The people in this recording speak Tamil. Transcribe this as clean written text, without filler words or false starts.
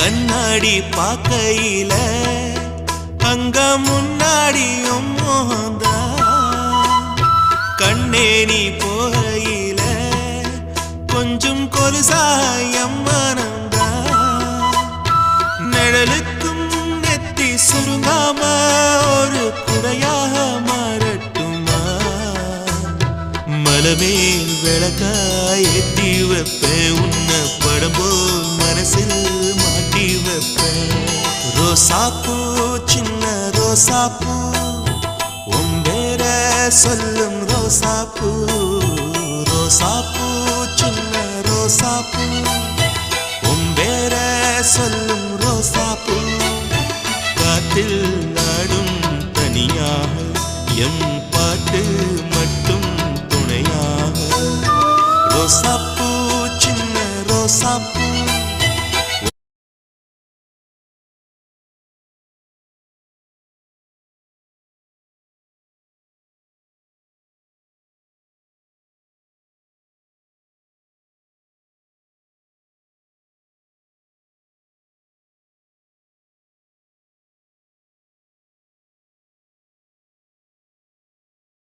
கண்ணாடி பார்க்கையில அங்க முன்னாடியும் மோகந்தா கண்ணே நீ போகையில கொஞ்சம் கொலுசாயம் மனந்தா நிழலுக்கும் நெத்தி சுருங்காம ஒரு குடையாக மாறட்டுமா மலமேல் விளக்காய் ஏத்தி வைப்பேன் உன்னை படம் போல் மனசில் மாட்டி வைப்பேன் ரோசாப்பூ சின்ன ரோசாப்பூ உம்பேர சொல்லும் ரோசாப்பூ ரோசாப்பூ சின்ன ரோசாப்பூ உம்பேர சொல்லும் ரோசாப்பூ காத்தில் நாடும் தனியாக எம் பாட்டு மட்டும் துணையாக ரோசாப்பூ சின்ன ரோசாப்பூ